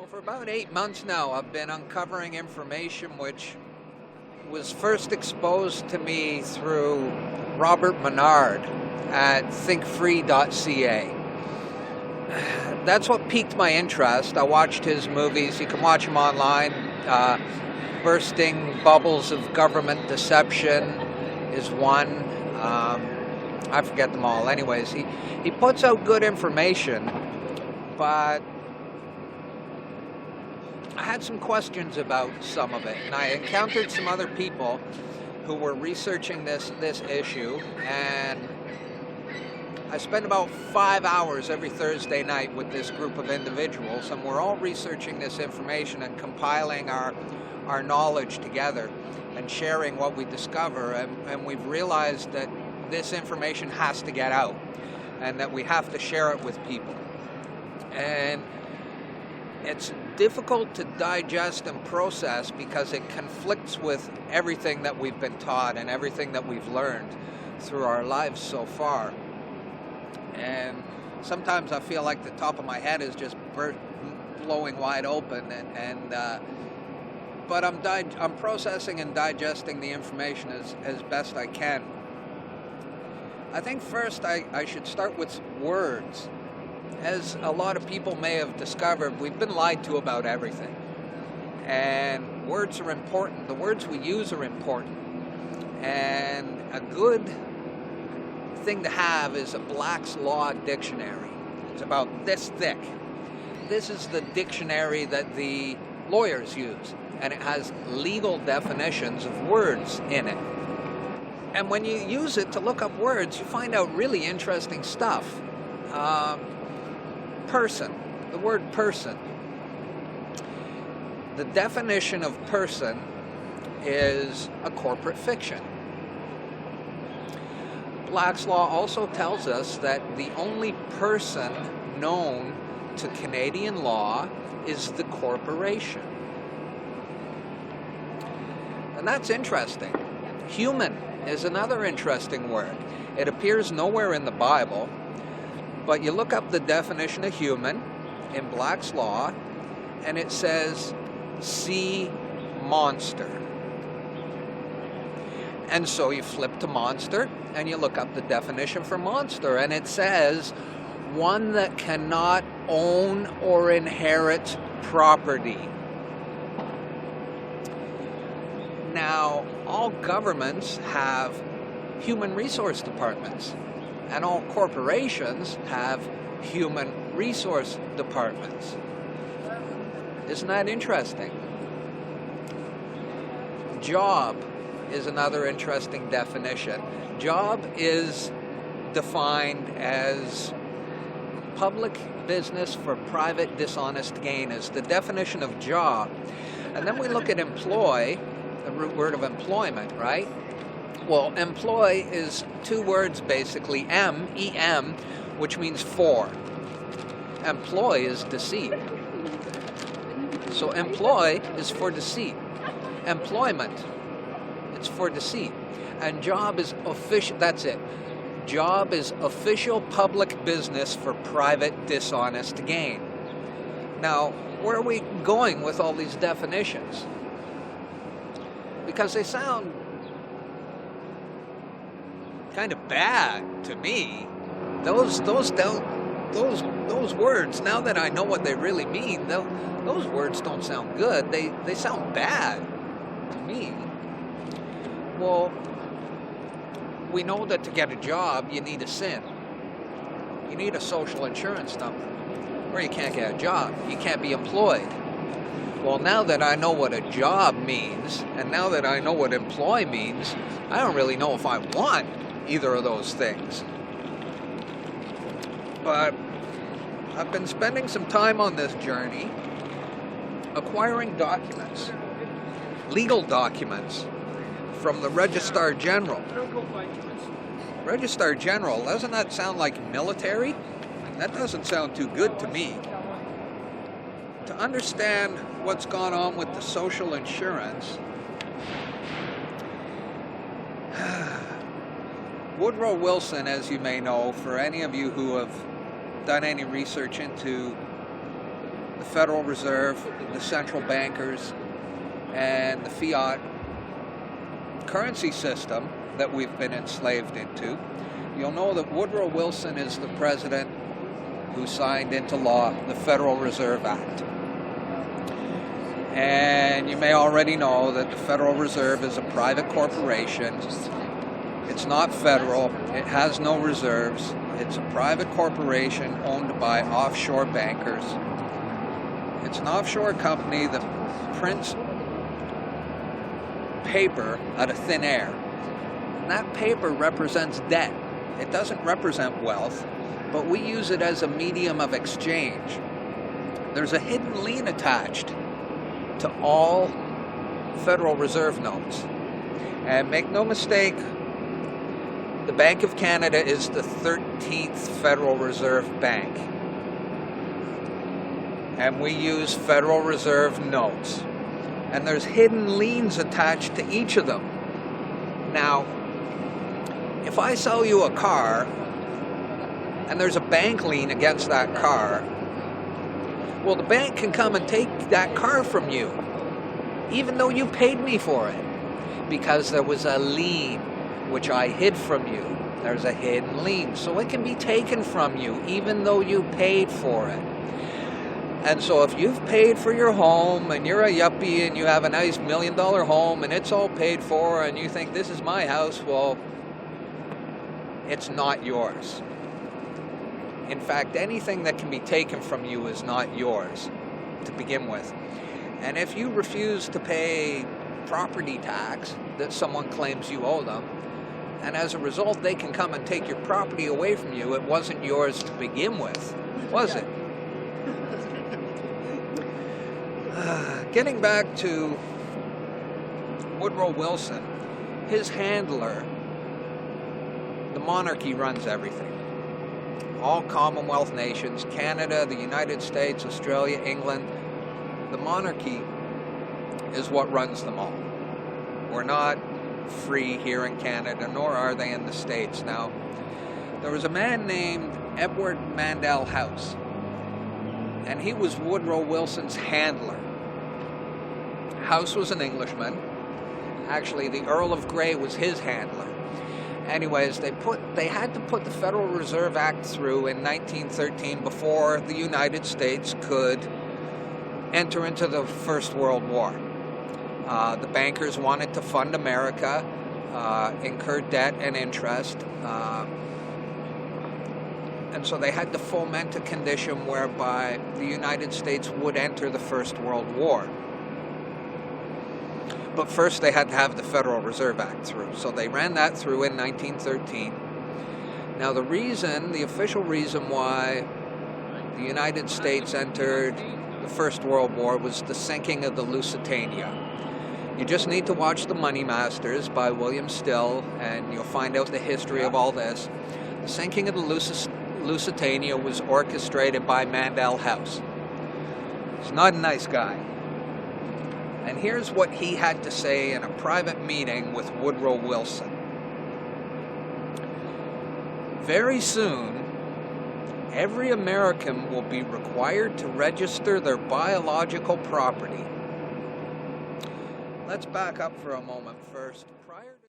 Well, for about 8 months now, I've been uncovering information which was first exposed to me through Robert Menard at thinkfree.ca. That's what piqued my interest. I watched his movies. You can watch them online. Bursting Bubbles of Government Deception is one. I forget them all. Anyways, he puts out good information, but I had some questions about some of it, and I encountered some other people who were researching this issue, and I spend about 5 hours every Thursday night with this group of individuals, and we're all researching this information and compiling our knowledge together and sharing what we discover, and we've realized that this information has to get out and that we have to share it with people. And it's difficult to digest and process because it conflicts with everything that we've been taught and everything that we've learned through our lives so far. And sometimes I feel like the top of my head is just blowing wide open, but I'm processing and digesting the information as best I can. I think first I should start with words. As a lot of people may have discovered, we've been lied to about everything. And words are important. The words we use are important. And a good thing to have is a Black's Law dictionary. It's about this thick. This is the dictionary that the lawyers use, and it has legal definitions of words in it. And when you use it to look up words, you find out really interesting stuff. Person, the word person. The definition of person is a corporate fiction. Black's Law also tells us that the only person known to Canadian law is the corporation. And that's interesting. Human is another interesting word. It appears nowhere in the Bible, but you look up the definition of human in Black's Law, and it says sea monster. And so you flip to monster, and you look up the definition for monster, and it says one that cannot own or inherit property. Now, all governments have human resource departments, and all corporations have human resource departments. Isn't that interesting? Job is another interesting definition. Job is defined as public business for private dishonest gain is the definition of job. And then we look at employ, the root word of employment, right? Well, employ is two words basically, E-M, which means for. Employ is deceit. So employ is for deceit. Employment, it's for deceit. And job is official, that's it. Job is official public business for private dishonest gain. Now, where are we going with all these definitions? Because they sound kind of bad to me. Those words, now that I know what they really mean, those words don't sound good. They sound bad to me. Well, we know that to get a job, you need a SIN. You need a social insurance number, or you can't get a job. You can't be employed. Well, now that I know what a job means, and now that I know what employ means, I don't really know if I want either of those things. But I've been spending some time on this journey acquiring documents, legal documents, from the Registrar General. Registrar General, doesn't that sound like military? That doesn't sound too good to me. To understand what's gone on with the social insurance, Woodrow Wilson, as you may know, for any of you who have done any research into the Federal Reserve, the central bankers, and the fiat currency system that we've been enslaved into, you'll know that Woodrow Wilson is the president who signed into law the Federal Reserve Act. And you may already know that the Federal Reserve is a private corporation. It's not federal. It has no reserves. It's a private corporation owned by offshore bankers. It's an offshore company that prints paper out of thin air. And that paper represents debt. It doesn't represent wealth, but we use it as a medium of exchange. There's a hidden lien attached to all Federal Reserve notes. And make no mistake, the Bank of Canada is the 13th Federal Reserve Bank. And we use Federal Reserve notes. And there's hidden liens attached to each of them. Now, if I sell you a car and there's a bank lien against that car, well, the bank can come and take that car from you, even though you paid me for it, because there was a lien which I hid from you. There's a hidden lien, so it can be taken from you, even though you paid for it. And so if you've paid for your home and you're a yuppie and you have a nice $1 million home and it's all paid for and you think this is my house, well, it's not yours. In fact, anything that can be taken from you is not yours to begin with. And if you refuse to pay property tax that someone claims you owe them, and as a result they can come and take your property away from you, it wasn't yours to begin with, was it? Getting back to Woodrow Wilson, his handler, the monarchy runs everything. All Commonwealth nations, Canada, the United States, Australia, England, the monarchy is what runs them all. We're not free here in Canada, nor are they in the States. Now, there was a man named Edward Mandell House, and he was Woodrow Wilson's handler. House was an Englishman. Actually, the Earl of Grey was his handler. Anyways, they had to put the Federal Reserve Act through in 1913 before the United States could enter into the First World War. The bankers wanted to fund America, incur debt and interest, and so they had to foment a condition whereby the United States would enter the First World War. But first they had to have the Federal Reserve Act through. So they ran that through in 1913. Now the official reason why the United States entered the First World War was the sinking of the Lusitania. You just need to watch The Money Masters by William Still and you'll find out the history of all this. The sinking of the Lusitania was orchestrated by Mandell House. He's not a nice guy. And here's what he had to say in a private meeting with Woodrow Wilson. Very soon, every American will be required to register their biological property. Let's back up for a moment first.